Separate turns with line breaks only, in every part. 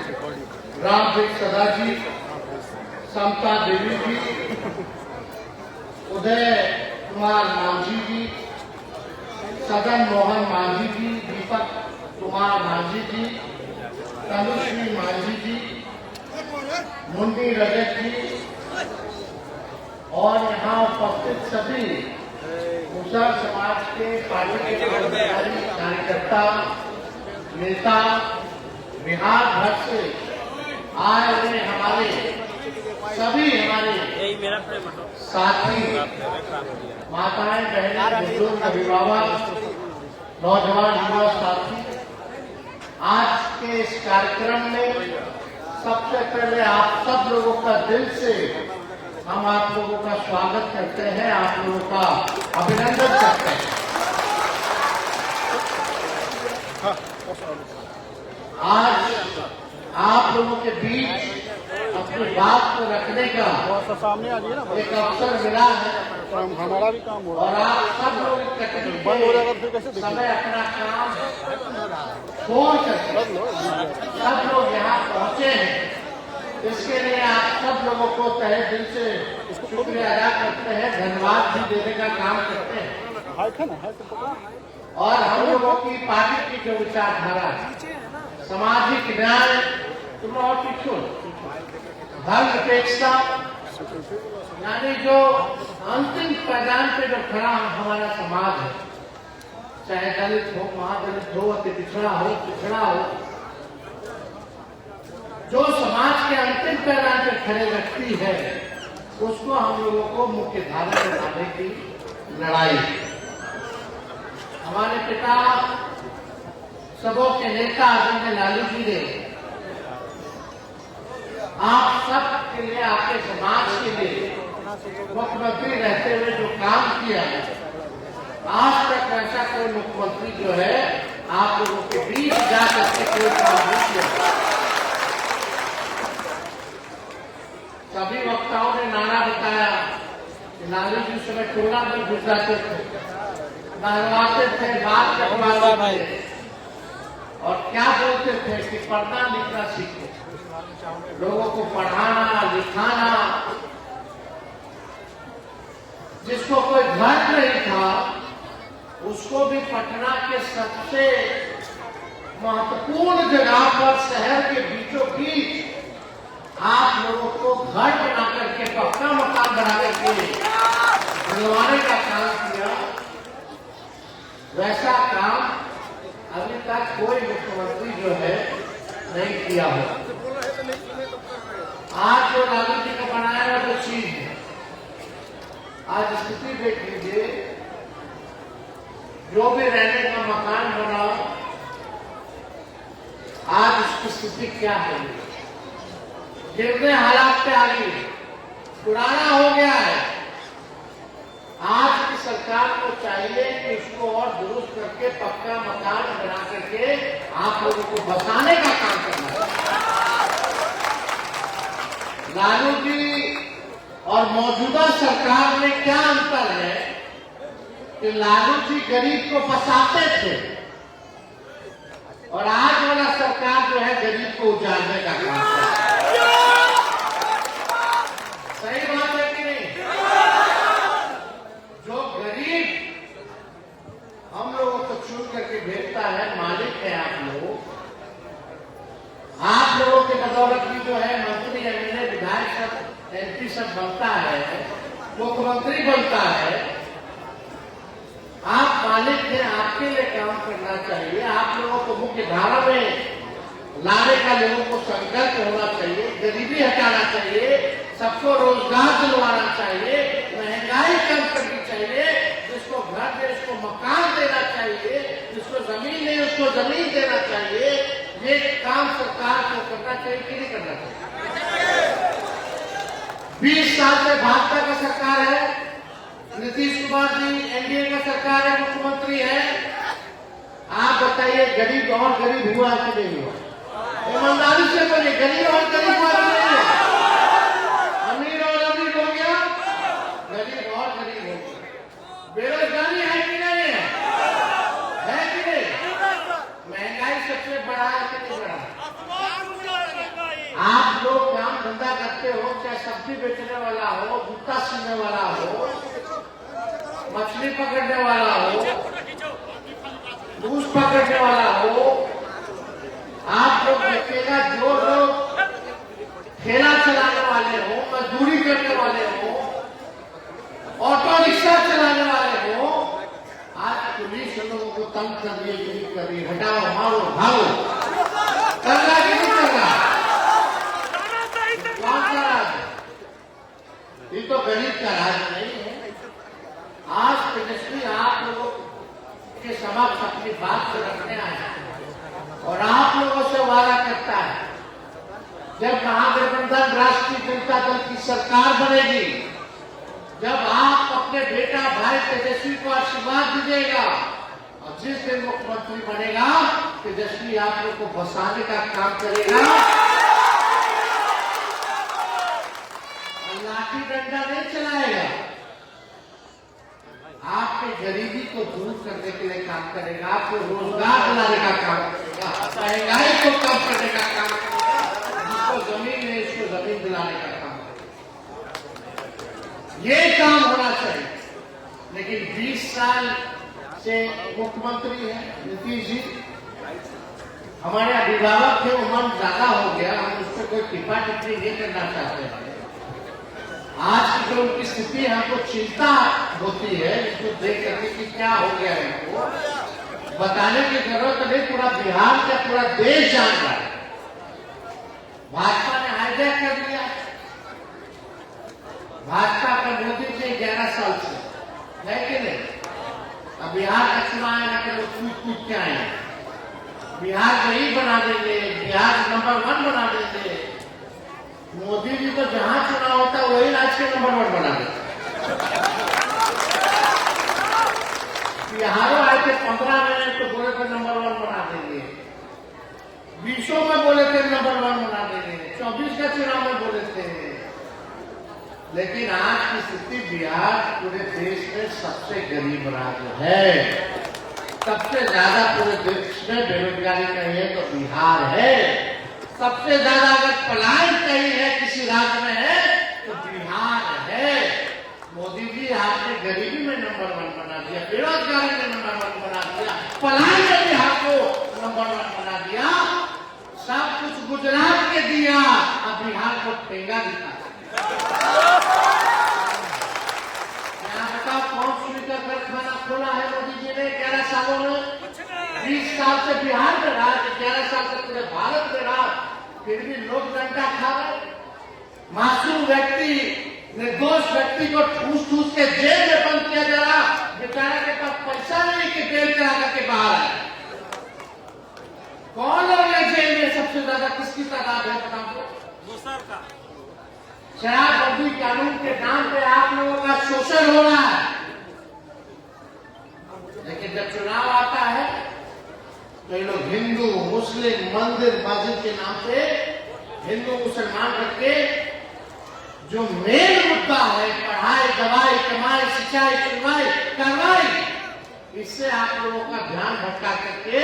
रामदेव सदा जी, समता देवी जी, उदय कुमार मांझी जी, सदन मोहन मांझी जी, दीपक कुमार मांझी जी, तनुश्री मांझी जी, मुन्नी रजत जी और यहाँ उपस्थित सभी मुसहर समाज के पार्टी के कार्यकर्ता नेता बिहार भर से आए हुए हमारे सभी साथी माताएं बहनें बुजुर्ग अभिभावक नौजवान युवा साथी, आज के इस कार्यक्रम में सबसे पहले आप सब लोगों का दिल से हम आप लोगों का स्वागत करते हैं, आप लोगों का अभिनंदन करते हैं। आज आप लोगों के बीच अपनी बात को रखने का सामने आ ना एक अवसर मिला है,
हमारा भी काम हो रहा
और आप सब लोग
बंद हो जाएगा फिर कैसे
समय अपना काम छोड़ सकते सब लोग यहाँ पहुँचे हैं, इसके लिए आप सब लोगों को तहे दिल से शुक्रिया अदा करते हैं, धन्यवाद भी देने का काम करते हैं। और हम लोगों की पार्टी की जो विचारधारा है, सामाजिक न्याय, धर्मनिरपेक्षता, यानी जो अंतिम पैदान पे जो खड़ा हमारा समाज है, चाहे दलित हो, महादलित हो, अति पिछड़ा हो, जो समाज के अंतिम पैदान पे खड़े व्यक्ति है, उसको हम लोगों को मुख्य धारा में लाने की लड़ाई। हमारे पिता सबों के नेता आदरणीय लालू जी ने आप सब के लिए, आपके समाज के लिए मुख्यमंत्री रहते हुए जो काम किया है, आज तक ऐसा कोई मुख्यमंत्री जो है आप लोगों के बीच जा करके कोई काम नहीं किया। सभी वक्ताओं ने नारा बताया कि लालू जी समय टोला में घुस जाते थे, नहलवाते थे, बात करवाते थे और क्या बोलते थे कि पढ़ना लिखना सीखो, लोगों को पढ़ाना लिखाना। जिसको कोई घर नहीं था उसको भी पटना के सबसे महत्वपूर्ण जगह पर शहर के बीचों बीच आप लोगों को घर बना करके, पक्का मकान बना करके बनवाने का काम किया। वैसा काम अभी तक कोई मुख्यमंत्री जो है नहीं किया हो। आज जो लालू जी का बनाया हुआ जो चीज है, आज स्थिति देख लीजिए, जो भी रहने का मकान बना, आज उसकी स्थिति क्या है, गिरने हालात पे आ गई, पुराना हो गया है। आज की सरकार को चाहिए कि उसको और दुरुस्त करके पक्का मकान बना करके आप लोगों को बसाने का काम करना है। लालू जी और मौजूदा सरकार में क्या अंतर है कि लालू जी गरीब को बसाते थे और आज वाला सरकार जो है गरीब को उजाड़ने का काम करता है। सही बात है कि नहीं? जो गरीब हम लोगों को चुन करके भेजता है, मालिक है आप लोगों के बदौलत भी जो है मंत्री, एमएलए, विधायक सब, एमपी सब बनता है, मुख्यमंत्री बनता है। आप मालिक हैं, आपके लिए काम करना चाहिए। आप लोगों को मुख्य धारा में लाने का लोगों को संकल्प होना चाहिए, गरीबी हटाना चाहिए, सबको रोजगार दिलवाना चाहिए, महंगाई कम करनी चाहिए, जिसको घर दे उसको मकान देना चाहिए, जिसको जमीन नहीं उसको जमीन देना चाहिए। ये काम सरकार को करना चाहिए कि नहीं करना चाहिए? 20 साल से भाजपा का सरकार है, नीतीश कुमार जी एनडीए का सरकार है, मुख्यमंत्री है। आप बताइए गरीब और गरीब हुआ कि नहीं हुआ? ईमानदारी से बोलिए, गरीब और गरीब हुआ कि नहीं हुआ? अमीर और अमीर हो गया, गरीब और गरीब हो गया। बेरोजगारी है कि नहीं है? है कि नहीं? महंगाई सबसे बड़ा है कि नहीं बड़ा? आप लोग काम धंधा करते हो, चाहे सब्जी बेचने वाला हो, जूता सीने वाला हो, मछली पकड़ने वाला हो, दूध पकड़ने वाला हो, आप लोग देखिएगा जो लोग ठेला चलाने वाले हो, मजदूरी करने वाले हो, ऑटो रिक्शा चलाने वाले हो, आज पुलिस लोगों को तंग कर रही, हटाओ, मारो, भागो, कर रहा है कि नहीं कर रहा? कौन सा राज? ये तो गरीब का राज नहीं है। आज तेजस्वी आप लोगों के समक्ष अपनी बात को रखने आया और आप लोगों से वादा करता है, जब महागठबंधन राष्ट्रीय जनता दल की सरकार बनेगी, जब आप अपने बेटा भाई तेजस्वी को आशीर्वाद दीजिएगा और जिस दिन मुख्यमंत्री बनेगा, तेजस्वी आप लोग को बसाने का काम करेगा, लाठी डंडा नहीं चलाएगा, आपके गरीबी को दूर करने के लिए काम करेगा, आपको रोजगार दिलाने का काम करेगा, महंगाई को कम करने का काम करेगा, जिसको जमीन है इसको जमीन दिलाने का काम करेगा। ये काम होना चाहिए। लेकिन 20 साल से मुख्यमंत्री है नीतीश जी, हमारे अभिभावक थे, उम्र ज्यादा हो गया, हम उस पर कोई टिप्पा टिप्पणी नहीं करना चाहते हैं। आज की जो उनकी स्थिति है, हमको चिंता होती है इसको देख करके कि क्या हो गया है। इनको बताने की जरूरत नहीं, पूरा बिहार का पूरा देश जान रहा है। भाजपा ने हाईजैक कर दिया, भाजपा का मोदी से 11 साल से है कि नहीं? अब बिहार का चुनाव आएगा कि लोग कूद कूद के आए, बिहार को ही बना देंगे, बिहार नंबर 1 बना देंगे। मोदी जी तो जहां चुनाव होता है वही राज्य के नंबर 1 बना देते। बिहारों आए थे 15 में तो बोले थे नंबर 1 बना देंगे, 20 में बोले थे नंबर 1 बना देंगे, 24 का चुनाव में बोले थे। लेकिन आज की स्थिति, बिहार पूरे देश में सबसे गरीब राज्य है, सबसे ज्यादा पूरे देश में बेरोजगारी कहीं है तो बिहार है, सबसे ज्यादा अगर पलायन कहीं है किसी राज्य में है तो बिहार है। मोदी जी आपने गरीबी में नंबर 1 बना दिया, बेरोजगारी में नंबर 1 बना दिया, पलायन में बिहार को नंबर 1 बना दिया, सब कुछ गुजरात के दिया, अब बिहार को ठेंगा दिखा। बताओ कौन सुनीता कारखाना खोला है मोदी जी ने 11 सालों में? 20 साल से बिहार में रहा, 11 साल से पूरे भारत में रहा, फिर भी लोग डंडा खा रहे। मासूम व्यक्ति, निर्दोष व्यक्ति को ठूस ठूस के जेल में बंद किया जा रहा, बेचारा के पास पैसा नहीं कि जेल चला करके बाहर आए। कौन लोग है जेल में? सबसे ज्यादा किसकी तादाद है बताओ? शराबबंदी कानून के नाम पे आप लोगों का शोषण हो रहा है, लेकिन जब चुनाव आता है तो ये लोग हिंदू मुस्लिम मंदिर मस्जिद के नाम पे हिंदू मुसलमान करके जो मेन मुद्दा है, पढ़ाई दवाई कमाई सिंचाई सुनवाई कार्रवाई, इससे आप लोगों का ध्यान भटका करके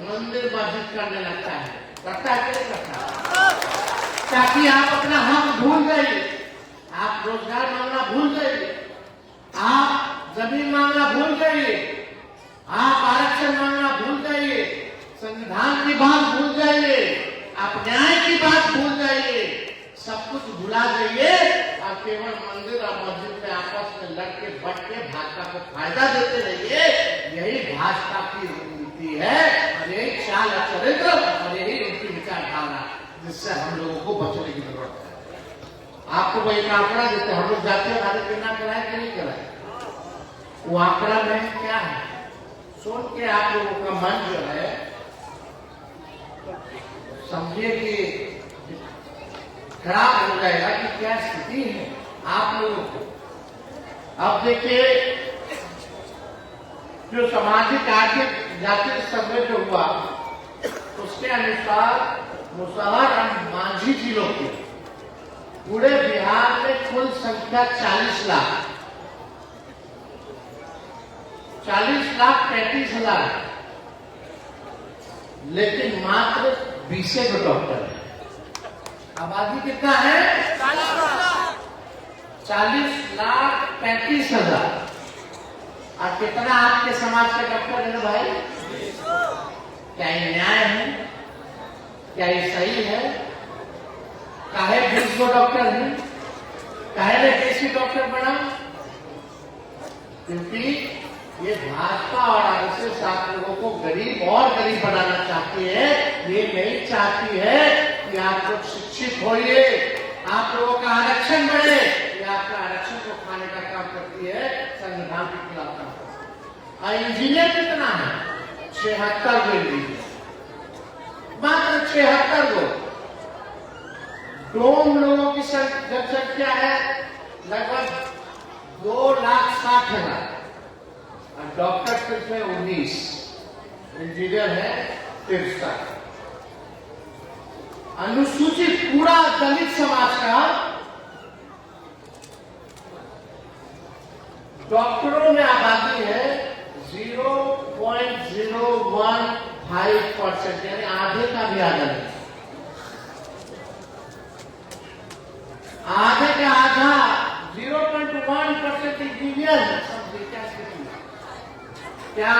मंदिर मस्जिद करने लगता है। करता है क्या करता है? ताकि आप अपना हक भूल गए, आप रोजगार मांगना भूल गए, आप जमीन मांगना भूल गए, आप आरक्षण मांगना भूल गए, संविधान की बात भूल जाइए, आप न्याय की बात भूल जाइए, सब कुछ भुला जाइए और केवल मंदिर और मस्जिद में आपस में लड़ के बट के भाजपा को फायदा देते रहिए। यही भाजपा की नीति है और यही चाल चरित्र और यही उनकी विचारधारा, जिससे हम लोगों को बचने की जरूरत है। आपको वो एक आंकड़ा देते, हम लोग जातीय भारत गणना कराए कि नहीं कराए? वो आंकड़ा में क्या है सुन के आप लोगों का मन जो है समझिए कि खराब हो जाएगा कि क्या स्थिति है आप लोगों को। अब देखिए, जो सामाजिक आर्थिक जातीय सर्वे जो हुआ उसके अनुसार मुसहर और मांझी जिलों के पूरे बिहार में कुल संख्या 40 लाख 35,00,000, लेकिन मात्र 20 डॉक्टर है। आबादी कितना है? 40,35,000। और कितना आपके समाज के डॉक्टर है भाई? क्या ये न्याय है? क्या ये सही है? काहे 20 डॉक्टर है? काहे ने देसी डॉक्टर बना? क्योंकि ये भाजपा और आरएसएस आप लोगों को गरीब और गरीब बनाना चाहती है। ये नहीं चाहती है कि आप लोग शिक्षित होइए, आप लोगों का आरक्षण बढ़े। ये आपका आरक्षण को खाने का काम करती है, संविधान के खिलाफ काम करती है। और इंजीनियर कितना है? 76 इंजीनियर, मात्र 76 लोग। डोम लोगों की जनसंख्या है लगभग 2,60,000 और डॉक्टर सिर्फ है 19, इंजीनियर है 63। अनुसूचित पूरा दलित समाज का डॉक्टरों में आबादी है 0.015%, यानी आधे का भी आधा नहीं। आधे का आधा 0.1% इंजीनियर है। क्या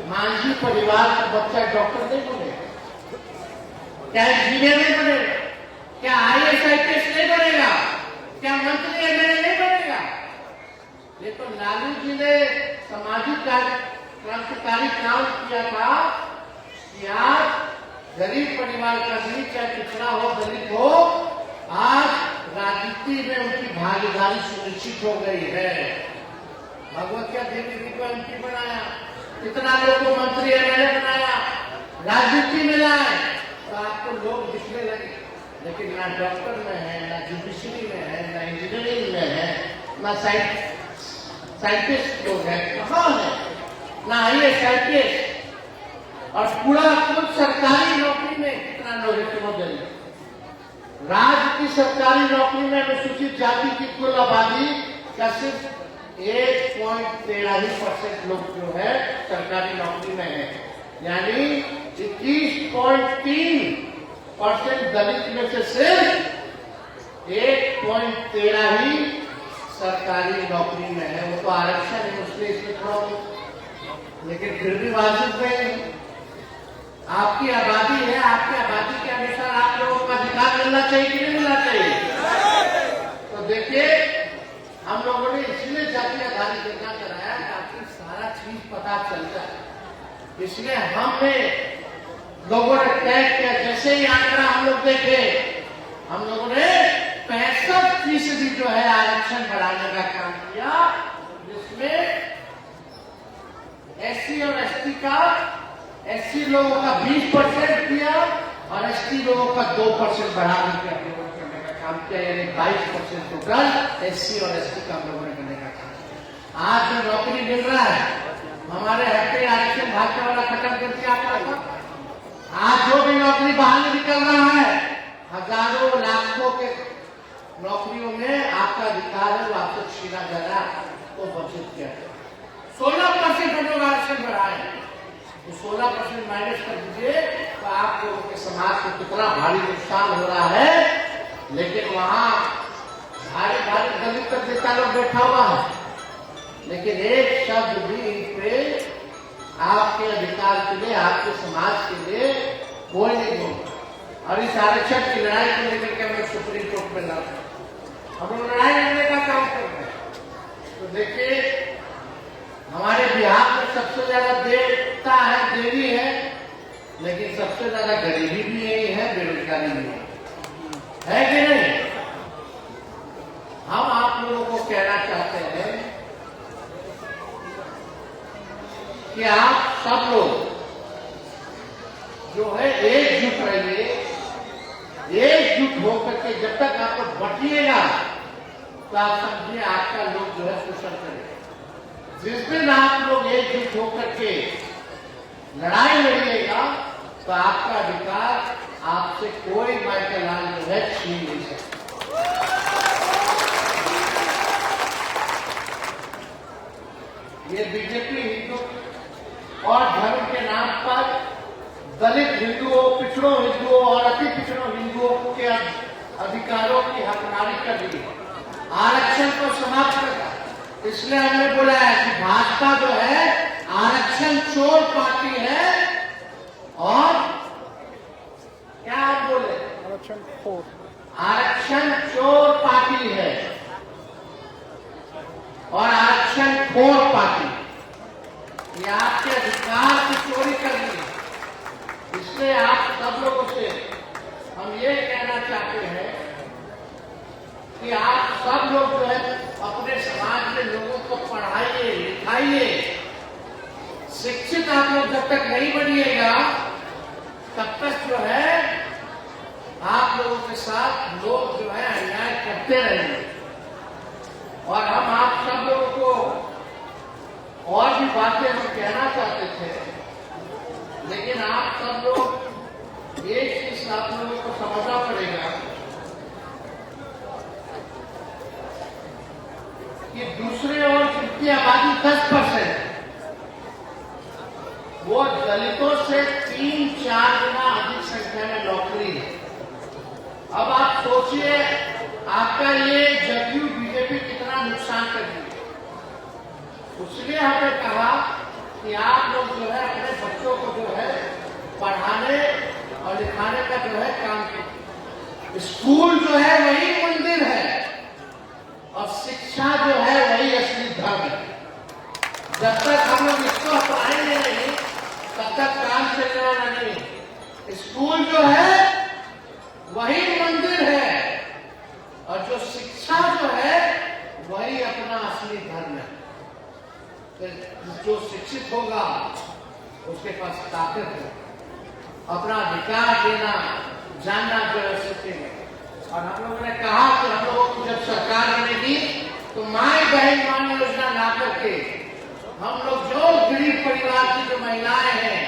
मांझी परिवार का बच्चा डॉक्टर नहीं बनेगा? क्या इंजीनियर नहीं बनेगा? क्या IAS IPS नहीं बनेगा? क्या मंत्री MLA नहीं बनेगा? ये तो लालू जी ने सामाजिक क्रांतिकारी काम किया था कि आज गरीब परिवार का भी, चाहे पिछड़ा हो दलित हो, आज राजनीति में उनकी भागीदारी सुनिश्चित हो गई है। भगवत क्या देवी को MP बनाया, कितना लोग को मंत्री MLA बनाया, राजनीति में लाए, तो आपको लोग दिखने लगे। लेकिन ना डॉक्टर में है, ना जुडिशरी में है, ना इंजीनियरिंग में है, ना साइंटिस्ट लोग हैं, कहाँ है? ना IAS IPS। और पूरा कुल सरकारी नौकरी में कितना लोग है? राज्य की सरकारी नौकरी में अनुसूचित जाति की कुल आबादी का सिर्फ 1.13% लोग जो है सरकारी नौकरी में है, यानी 21.3% दलित में से सिर्फ 1.13 ही सरकारी नौकरी में है। वो तो आरक्षण है, उसमें इसमें थोड़ा, लेकिन फिर भी वाजिब नहीं। आपकी आबादी है, आपकी आबादी के अनुसार आप लोगों को अधिकार मिलना चाहिए कि नहीं मिलना चाहिए? तो देखिए, हम लोगों ने इसलिए जाति आधारित योजना कराया ताकि सारा चीज पता चल जाए। इसलिए हमने लोगों ने तय किया, जैसे ही आंकड़ा हम लोग देखे, हम लोगों ने 65% जो है आरक्षण बढ़ाने का काम किया, जिसमें SC और ST का, SC लोगों का 20% किया और ST लोगों का 2% बढ़ा करके करने का काम किया, यानी 22% टोटल SC और ST का हम लोगों ने करने का काम। आज जो नौकरी मिल रहा है, हमारे हटे आरक्षण भाजपा वाला खत्म करके आता था। आज जो भी नौकरी बाहर निकल रहा है, हजारों लाखों के नौकरियों में आपका अधिकार है, वो आपसे छीना जा रहा है, तो वंचित किया। 16% हम लोग आरक्षण बढ़ाए, तो 16% माइनस कर दीजिए तो आप लोगों के समाज को कितना भारी नुकसान हो रहा है। लेकिन वहां भारी भारी दलित तक नेता लोग बैठा हुआ है, लेकिन एक शब्द भी इन पे आपके अधिकार के लिए, आपके समाज के लिए कोई नहीं बोलता। और इस आरक्षण की लड़ाई को लेकर के हम लोग सुप्रीम कोर्ट में लड़ रहे हैं, हम लोग लड़ाई लड़ने का काम कर रहे हैं। तो देखिए, हमारे बिहार में सबसे ज्यादा देवता है, देवी है, लेकिन सबसे ज्यादा गरीबी भी यही है, बेरोजगारी भी है कि नहीं? हम आप लोगों को कहना चाहते हैं कि आप सब लोग जो है एकजुट रहिए, एकजुट होकर के जब तक आप लोग बटिएगा तो आप समझिए आपका लोग जो है शोषण करेगा। जिस दिन आप लोग एकजुट होकर के लड़ाई लड़िएगा तो आपका अधिकार आपसे कोई माइकलाल जो है छीन नहीं सकता। ये बीजेपी हिंदू और धर्म के नाम पर दलित हिंदुओं, पिछड़ों हिंदुओं और अति पिछड़ों हिंदुओं के खारिज कर दी, आरक्षण को समाप्त करना। इसलिए हमने बोला है कि भाजपा जो है आरक्षण चोर पार्टी है। और क्या आप बोले? आरक्षण चोर पार्टी है और आरक्षण खोर पार्टी। ये आपके अधिकार की चोरी कर दी। इसलिए आप सब लोगों से हम ये कहना चाहते हैं कि आप सब लोग जो है अपने समाज के लोगों को पढ़ाइए, लिखाइए। शिक्षित आप लोग जब तक नहीं बनिएगा तब तक जो है आप लोगों के साथ लोग जो है अन्याय करते रहेंगे। और हम आप सब लोगों को और भी बातें हम कहना चाहते थे, लेकिन आप सब लोग एक चीज आप लोगों को समझना पड़ेगा कि दूसरे और जिनकी आबादी 10% वो दलितों से 3-4 गुना अधिक संख्या में नौकरी है। अब आप सोचिए आपका ये जदयू बीजेपी कितना नुकसान कर दी। इसलिए हमने कहा कि आप लोग जो है अपने बच्चों को जो है पढ़ाने और लिखाने का जो है काम कीजिए। स्कूल जो है वही मंदिर है और शिक्षा जो है वही असली धर्म है। जब तक हम लोग इसको अपनाएंगे नहीं तब तक काम चलने वाला नहीं। स्कूल जो है वही मंदिर है और जो शिक्षा जो है वही अपना असली धर्म है। जो शिक्षित होगा उसके पास ताकत है, अपना अधिकार देना जानना जो है सीखेगा। और हम लोगों ने कहा कि हम लोगों को जब सरकार बनेगी तो माई बहन मान योजना ला करके हम लोग जो गरीब परिवार की जो महिलाएं हैं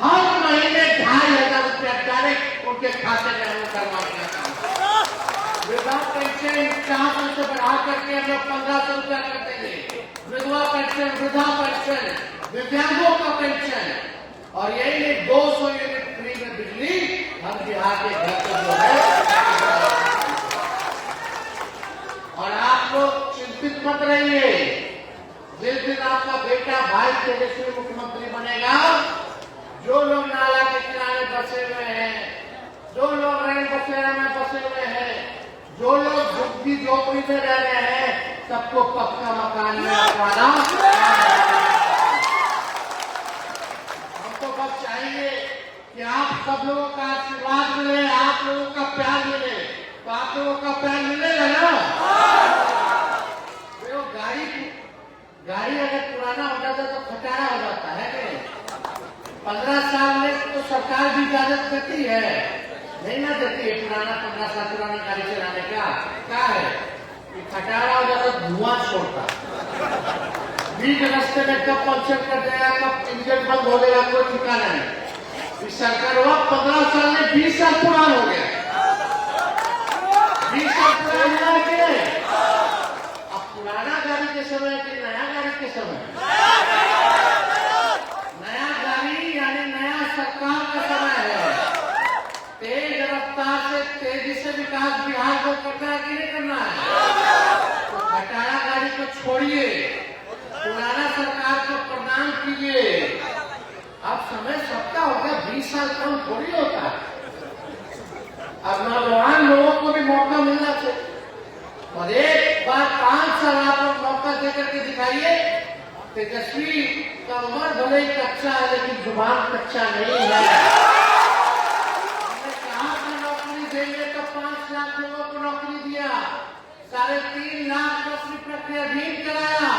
हर महीने 2,500 रुपया डायरेक्ट उनके खाते में हम करवाने का काम। वृद्धा पेंशन 400 से बढ़ा करके हम लोग 1,500 रुपया कर देंगे। विधवा पेंशन, वृद्धा पेंशन, दिव्यांगों का पेंशन और यही नहीं 200 यूनिट फ्री में बिजली हम बिहार के घर पर जो है। और आप लोग चिंतित मत रहिए, जिस दिन आपका बेटा भाई तेजस्वी मुख्यमंत्री बनेगा, जो लोग नाला के किनारे बसे हुए हैं, जो लोग रेल बसेरा में बसे हुए हैं, जो लोग झुग्गी झोपड़ी में रह रहे हैं, सबको पक्का मकान में रखवाना। हमको बस चाहिए कि आप सब लोगों का आशीर्वाद मिले, आप लोगों का प्यार मिले। तो आप लोगों का प्यार मिलेगा ना? तो गाड़ी अगर पुराना हो जाता तो खटारा हो जाता है कि 15 साल में तो सरकार भी इजाजत देती है, नहीं ना देती है पुराना 15 साल पुरानी गाड़ी चलाने का। क्या है कि खटारा हो जाता धुआं छोड़ता, बीच रास्ते में कब पंचर कर देगा, कब इंजन बंद हो जाएगा, कोई ठिकाना नहीं। इस सरकार हुआ 15 साल में 20 साल पुराना हो गया, 20 साल पुराना हो गया। अब पुराना गाड़ी के समय कि नया गाड़ी के समय? नया गाड़ी यानी नया सरकार का समय है। तेज रफ्तार से तेजी से विकास बिहार को करना है कि नहीं करना है? तो खटारा गाड़ी को छोड़िए, पुराना सरकार को प्रणाम कीजिए। अब समय सबका हो गया, 20 साल कम थोड़ी होता है। अब नौजवान लोगों को भी मौका मिलना चाहिए और एक बार 5 साल आप लोग मौका देकर के दिखाइए। तेजस्वी का उम्र भले ही कच्चा है लेकिन जुबान कच्चा नहीं है। हमने कहा था नौकरी देंगे तो 5 लाख लोगों को नौकरी दिया, 3.5 लाख नौकरी प्रक्रियाधीन कराया।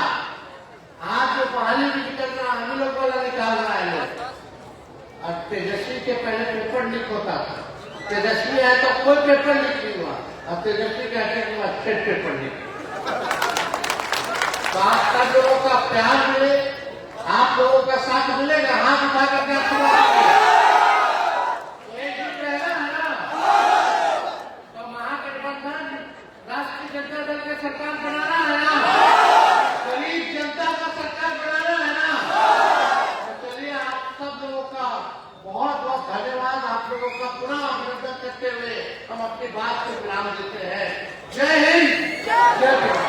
आज जो बहाली भी निकलना हम लोग वाला निकाल रहा है लोग। और तेजस्वी के पहले पेपर लीक होता था, तेजस्वी आए तो कोई पेपर लीक नहीं हुआ। अब तेजस्वी कहते हैं कि अच्छे पेपर लीक। तो आप सब लोगों का प्यार मिले, आप लोगों का साथ मिलेगा, हाथ उठा करके आप तो एक ही रहेगा ना। तो महागठबंधन राष्ट्रीय जनता दल की सरकार बनाना है ना, गरीब जनता का सरकार बनाना है ना। तो चलिए आप सब लोगों का बहुत बहुत धन्यवाद। आप लोगों का पुनः अभिनंदन करते हुए हम अपनी बात को विराम देते हैं। जय हिंद जय भारत।